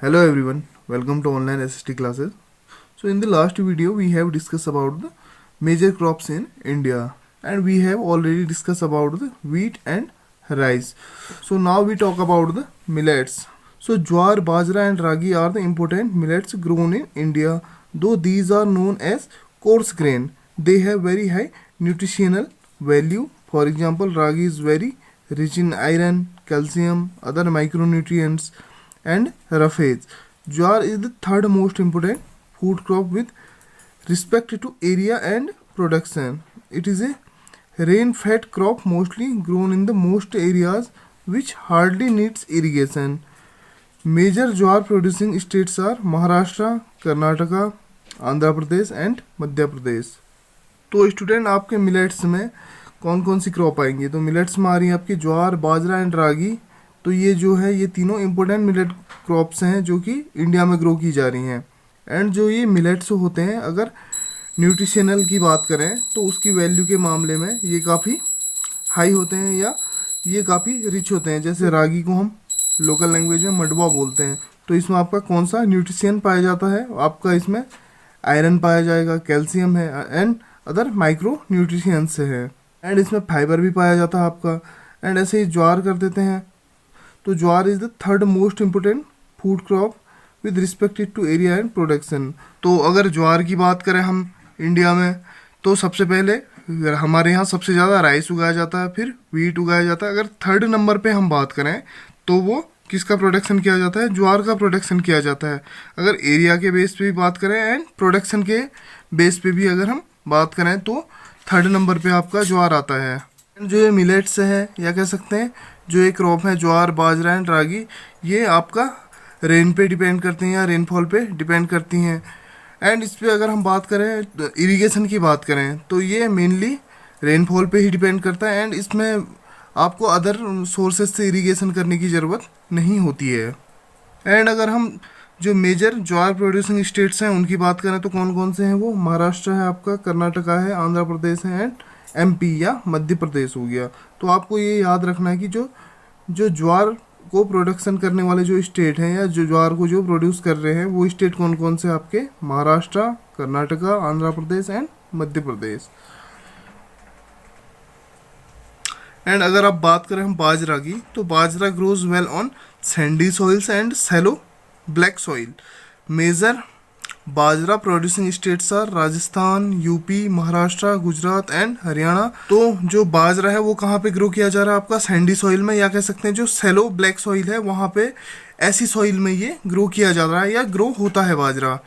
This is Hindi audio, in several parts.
Hello everyone, welcome to online SST classes. So in the last video we have discussed about the major crops in India and we have already discussed about the wheat and rice. So now we talk about the millets. So jowar, bajra and ragi are the important millets grown in India. Though these are known as coarse grain, they have very high nutritional value. For example, ragi is very rich in iron, calcium, other micronutrients and roughage. Jowar is the third most important food crop with respect to area and production. It is a rain-fed crop mostly grown in the most areas which hardly needs irrigation. Major jowar producing states are Maharashtra, Karnataka, Andhra Pradesh and Madhya Pradesh. तो स्टूडेंट आपके मिलेट्स में कौन कौन सी क्रॉप आएंगी? तो मिलेट्स में आ रही है आपकी ज्वार, बाजरा एंड रागी। तो ये जो है ये तीनों इम्पोर्टेंट मिलेट क्रॉप्स हैं जो कि इंडिया में ग्रो की जा रही हैं। एंड जो ये मिलेट्स होते हैं, अगर न्यूट्रिशनल की बात करें तो उसकी वैल्यू के मामले में ये काफ़ी हाई होते हैं या ये काफ़ी रिच होते हैं। जैसे रागी को हम लोकल लैंग्वेज में मडवा बोलते हैं। तो इसमें आपका कौन सा न्यूट्रिशन पाया जाता है? आपका इसमें आयरन पाया जाएगा, कैल्शियम है एंड अदर माइक्रो न्यूट्रिशंस है एंड इसमें फाइबर भी पाया जाता है आपका। एंड ऐसे ही ज्वार कर देते हैं। तो jowar is the third most important food crop with respected to area and production. तो अगर ज्वार की बात करें हम इंडिया में, तो सबसे पहले हमारे यहाँ सबसे ज़्यादा राइस उगाया जाता है, फिर वीट उगाया जाता है। अगर थर्ड नंबर पे हम बात करें तो वो किसका प्रोडक्शन किया जाता है? ज्वार का प्रोडक्शन किया जाता है। अगर एरिया के बेस पे भी बात करें एंड प्रोडक्शन के बेस पे भी अगर हम बात करें तो थर्ड नंबर पे आपका ज्वार आता है। जो ये मिलेट्स है या कह सकते हैं जो ये क्रॉप है ज्वार, बाजरा एंड रागी, ये आपका रेन पे डिपेंड करती हैं या रेनफॉल पे डिपेंड करती हैं। एंड इस पर अगर हम बात करें इरिगेशन की बात करें तो ये मेनली रेनफॉल पे ही डिपेंड करता है एंड इसमें आपको अदर सोर्सेज से इरिगेशन करने की ज़रूरत नहीं होती है। एंड अगर हम जो मेजर ज्वार प्रोड्यूसिंग स्टेट्स हैं उनकी बात करें तो कौन कौन से हैं? वो महाराष्ट्र है आपका, कर्नाटका है, आंध्र प्रदेश है एंड एमपी या मध्य प्रदेश हो गया। तो आपको ये याद रखना है कि जो जो ज्वार को प्रोडक्शन करने वाले जो स्टेट हैं या जो ज्वार को जो प्रोड्यूस कर रहे हैं वो स्टेट कौन कौन से आपके? महाराष्ट्र, कर्नाटका, आंध्र प्रदेश एंड मध्य प्रदेश। एंड अगर आप बात करें हम बाजरा की, तो bajra grows well on sandy soils and shallow black soil. Major bajra producing states are Rajasthan, UP, Maharashtra, Gujarat and Haryana. तो जो बाजरा है वो कहाँ पे ग्रो किया जा रहा है? आपका सैंडी सॉइल में, या कह सकते हैं जो सैलो ब्लैक सॉइल है वहाँ पे, ऐसी सॉइल में ये ग्रो किया जा रहा है या ग्रो होता है बाजरा।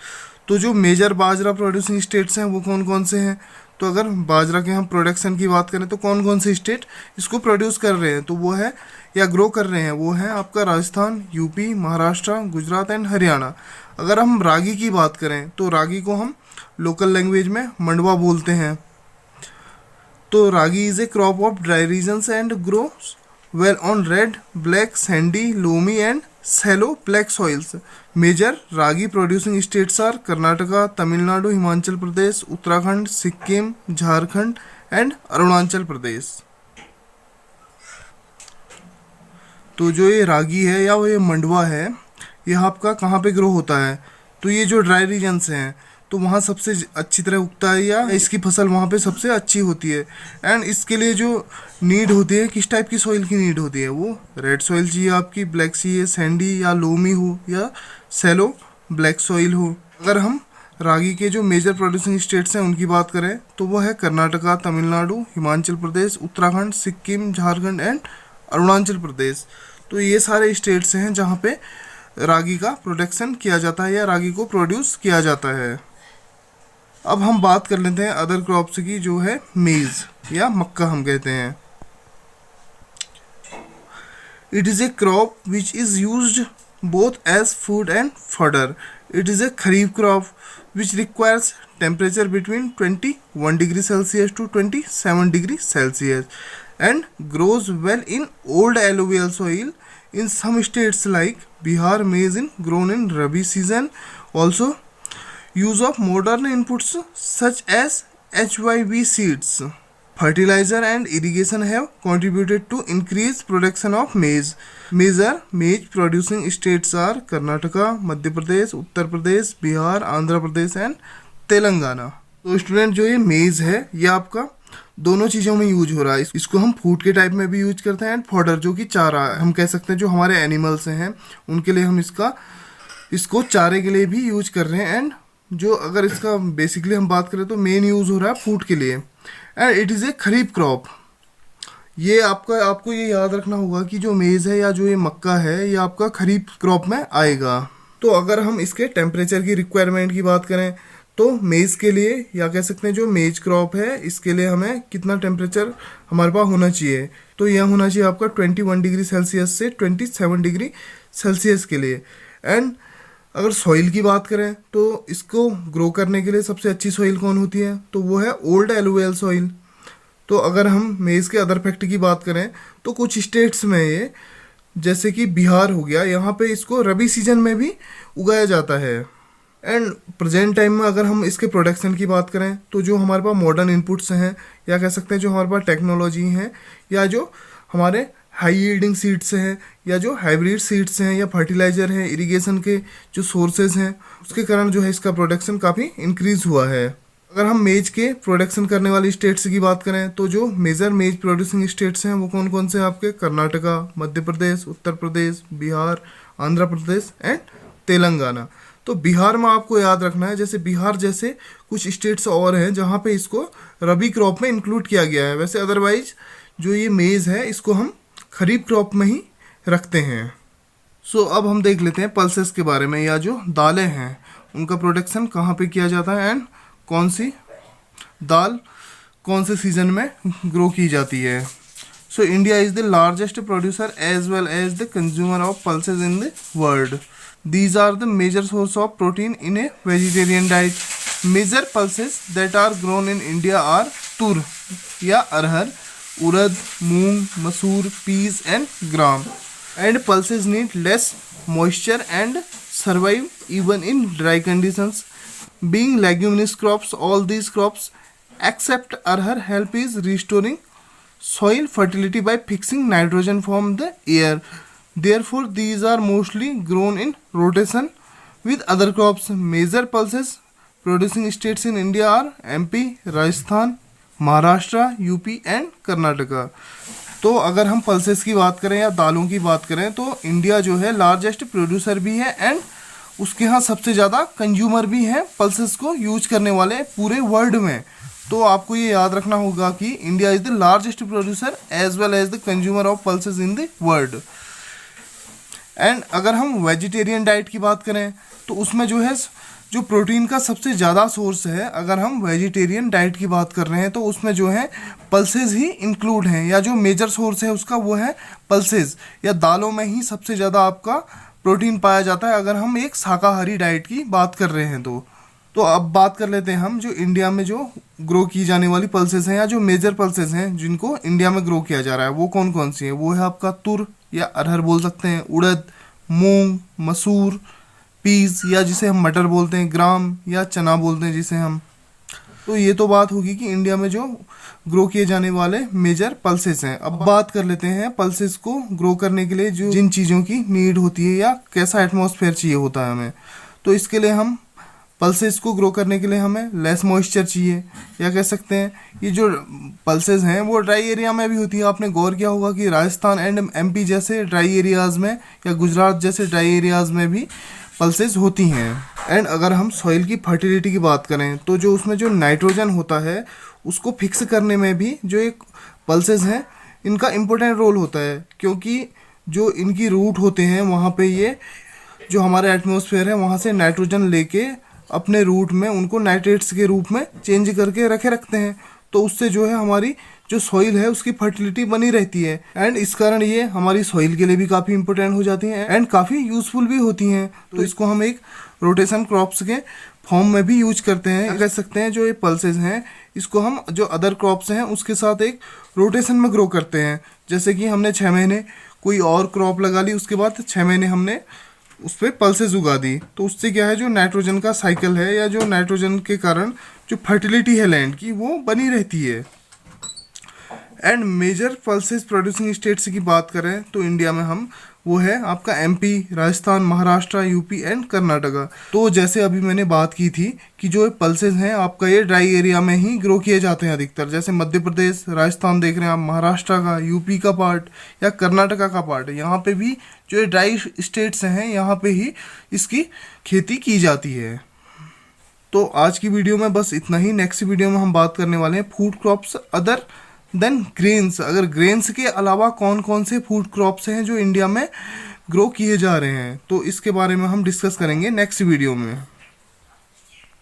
तो जो मेजर बाजरा प्रोड्यूसिंग स्टेट्स हैं वो कौन कौन से हैं? तो अगर बाजरा के हम प्रोडक्शन की बात करें तो कौन कौन से स्टेट इसको प्रोड्यूस कर रहे हैं तो वो है या ग्रो कर रहे हैं, वो है आपका राजस्थान, यूपी, महाराष्ट्र, गुजरात एंड हरियाणा। अगर हम रागी की बात करें तो रागी को हम लोकल लैंग्वेज में मंडवा बोलते हैं। तो ragi is a crop of dry regions and grows well on red, black, sandy, loamy and shallow black soils. Major ragi producing states are Karnataka, Tamil Nadu, Himachal Pradesh, Uttarakhand, Sikkim, Jharkhand and Arunachal Pradesh. तो जो ये रागी है या वो ये मंडवा है, यह आपका कहाँ पे ग्रो होता है? तो ये जो ड्राई रीजन्स हैं तो वहाँ सबसे अच्छी तरह उगता है या इसकी फसल वहाँ पे सबसे अच्छी होती है। एंड इसके लिए जो नीड होती है, किस टाइप की सॉइल की नीड होती है? वो रेड सॉइल चाहिए आपकी, ब्लैक चाहिए, सैंडी या लोमी हो या सैलो ब्लैक सॉइल हो। अगर हम रागी के जो मेजर प्रोड्यूसिंग स्टेट्स हैं उनकी बात करें तो वो है कर्नाटका, तमिलनाडु, हिमाचल प्रदेश, उत्तराखंड, सिक्किम, झारखंड एंड अरुणाचल प्रदेश। तो ये सारे स्टेट्स हैं जहाँ पे रागी का प्रोडक्शन किया जाता है या रागी को प्रोड्यूस किया जाता है। अब हम बात कर लेते हैं अदर क्रॉप्स की, जो है मेज या मक्का हम कहते हैं। It is a crop which is used both as food and fodder. It is a kharif crop which requires temperature between 21 degrees Celsius to 27 degrees Celsius and grows well in old alluvial soil. In some states like Bihar, maize is grown in Rabi season. Also, use of modern inputs such as HYB seeds Fertilizer and irrigation have contributed to increase production of maize. Major maize producing states are Karnataka, Madhya Pradesh, Uttar Pradesh, Bihar, Andhra Pradesh and Telangana. तो स्टूडेंट जो ये मेज है ये आपका दोनों चीज़ों में यूज हो रहा है। इसको हम फूड के टाइप में भी यूज करते हैं एंड फॉडर जो कि चारा हम कह सकते हैं, जो हमारे एनिमल्स हैं उनके लिए हम इसको चारे के लिए भी यूज कर रहे हैं। एंड जो अगर इसका बेसिकली हम बात करें तो मेन यूज हो रहा है फूड के लिए। And it is a kharif crop. ये आपको ये याद रखना होगा कि जो मेज़ है या जो ये मक्का है ये आपका खरीफ क्रॉप में आएगा। तो अगर हम इसके टेम्परेचर की रिक्वायरमेंट की बात करें तो मेज़ के लिए या कह सकते हैं जो मेज क्रॉप है इसके लिए हमें कितना टेम्परेचर हमारे पास होना चाहिए, तो यह होना चाहिए आपका 21 डिग्री सेल्सियस से 27 डिग्री सेल्सियस के लिए। एंड अगर सॉइल की बात करें तो इसको ग्रो करने के लिए सबसे अच्छी सॉइल कौन होती है, तो वो है ओल्ड एलुवियल सॉइल। तो अगर हम मेज़ के अदर फैक्ट की बात करें तो कुछ स्टेट्स में ये जैसे कि बिहार हो गया, यहाँ पे इसको रबी सीजन में भी उगाया जाता है। एंड प्रेजेंट टाइम में अगर हम इसके प्रोडक्शन की बात करें तो जो हमारे पास मॉडर्न इनपुट्स हैं या कह सकते हैं जो हमारे पास टेक्नोलॉजी हैं या जो हमारे हाई यील्डिंग सीड्स हैं या जो हाइब्रिड सीड्स हैं या फर्टिलाइज़र हैं, इरिगेशन के जो सोर्सेज हैं, उसके कारण जो है इसका प्रोडक्शन काफ़ी इंक्रीज हुआ है। अगर हम मेज के प्रोडक्शन करने वाली स्टेट्स की बात करें तो जो मेजर मेज प्रोड्यूसिंग स्टेट्स हैं वो कौन कौन से हैं आपके, कर्नाटका, मध्य प्रदेश, उत्तर प्रदेश, बिहार, आंध्र प्रदेश एंड तेलंगाना। तो बिहार में आपको याद रखना है, जैसे बिहार जैसे कुछ स्टेट्स और हैं जहाँ पे इसको रबी क्रॉप में इंक्लूड किया गया है। वैसे अदरवाइज जो ये मेज़ है इसको हम खरीफ क्रॉप में ही रखते हैं। सो अब हम देख लेते हैं पल्सेस के बारे में, या जो दालें हैं उनका प्रोडक्शन कहाँ पे किया जाता है एंड कौन सी दाल कौन से सीजन में ग्रो की जाती है। So India is the largest producer as well as the consumer of pulses in the world. These are the major source of protein in a vegetarian diet. Major pulses that are grown in India are tur या अरहर, उड़द, मूंग, मसूर, peas and gram. And pulses need less moisture and survive even in dry conditions. Being leguminous crops, all these crops except arhar help is restoring soil fertility by fixing nitrogen from the air. Therefore, these are mostly grown in rotation with other crops. Major pulses producing states in India are MP, Rajasthan, Maharashtra, UP and Karnataka. तो अगर हम पल्सेस की बात करें या दालों की बात करें तो इंडिया जो है लार्जेस्ट प्रोड्यूसर भी है एंड उसके यहाँ सबसे ज़्यादा कंज्यूमर भी हैं पल्सेस को यूज करने वाले पूरे वर्ल्ड में। तो आपको ये याद रखना होगा कि India is the largest producer as well as the consumer of pulses in the world. And अगर हम वेजिटेरियन डाइट की बात करें तो उसमें जो है जो प्रोटीन का सबसे ज़्यादा सोर्स है, अगर हम वेजिटेरियन डाइट की बात कर रहे हैं तो उसमें जो है पल्सेस ही इंक्लूड हैं, या जो मेजर सोर्स है उसका वो है पल्सेस या दालों में ही सबसे ज़्यादा आपका प्रोटीन पाया जाता है अगर हम एक शाकाहारी डाइट की बात कर रहे हैं तो अब बात कर लेते हैं हम जो इंडिया में जो ग्रो की जाने वाली पल्सेस हैं या जो मेजर पल्सेस हैं जिनको इंडिया में ग्रो किया जा रहा है वो कौन कौन सी है। वो है आपका तुर या अरहर बोल सकते हैं, उड़द, मूंग, मसूर, पीस या जिसे हम मटर बोलते हैं, ग्राम या चना बोलते हैं जिसे हम। तो ये तो बात होगी कि इंडिया में जो ग्रो किए जाने वाले मेजर पल्सेस हैं। अब बात कर लेते हैं पल्सेस को ग्रो करने के लिए जो जिन चीज़ों की नीड होती है या कैसा एटमॉस्फेयर चाहिए होता है हमें। तो इसके लिए हम पल्सेस को ग्रो करने के लिए हमें लेस मॉइस्चर चाहिए, या कह सकते हैं ये जो पल्सेस हैं वो ड्राई एरिया में भी होती है। आपने गौर किया होगा कि राजस्थान एंड एमपी जैसे ड्राई एरियाज़ में या गुजरात जैसे ड्राई एरियाज़ में भी पल्सेस होती हैं। एंड अगर हम सॉइल की फर्टिलिटी की बात करें तो जो उसमें जो नाइट्रोजन होता है उसको फिक्स करने में भी जो एक पल्सेस हैं इनका इम्पोर्टेंट रोल होता है, क्योंकि जो इनकी रूट होते हैं वहाँ पे ये जो हमारे एटमॉस्फेयर है वहाँ से नाइट्रोजन लेके अपने रूट में उनको नाइट्रेट्स के रूप में चेंज करके रखते हैं। तो उससे जो है हमारी जो सॉइल है उसकी फर्टिलिटी बनी रहती है एंड इस कारण ये हमारी सॉइल के लिए भी काफ़ी इंपॉर्टेंट हो जाती हैं एंड काफ़ी यूज़फुल भी होती हैं। तो इसको हम एक रोटेशन क्रॉप्स के फॉर्म में भी यूज करते हैं। कह सकते हैं जो ये पल्सेस हैं इसको हम जो अदर क्रॉप्स हैं उसके साथ एक रोटेशन में ग्रो करते हैं। जैसे कि हमने 6 महीने कोई और क्रॉप लगा ली, उसके बाद 6 महीने हमने उस पर पल्सेस उगा दी, तो उससे क्या है जो नाइट्रोजन का साइकिल है या जो नाइट्रोजन के कारण जो फर्टिलिटी है लैंड की वो बनी रहती है। And major pulses producing states की बात करें तो इंडिया में हम वो है आपका MP, Rajasthan, Maharashtra, UP and Karnataka. तो जैसे अभी मैंने बात की थी कि जो पल्सेस हैं आपका ये ड्राई एरिया में ही ग्रो किए जाते हैं अधिकतर, जैसे मध्य प्रदेश, राजस्थान देख रहे हैं आप, महाराष्ट्र का, यूपी का पार्ट या कर्नाटका का पार्ट, यहाँ पे भी जो ये ड्राई स्टेट्स हैं यहाँ पे ही इसकी खेती की जाती है। तो आज की वीडियो में बस इतना ही। नेक्स्ट वीडियो में हम बात करने वाले हैं food crops other than grains. अगर ग्रेन्स के अलावा कौन कौन से फूड क्रॉप्स हैं जो इंडिया में ग्रो किए जा रहे हैं, तो इसके बारे में हम डिस्कस करेंगे नेक्स्ट वीडियो में।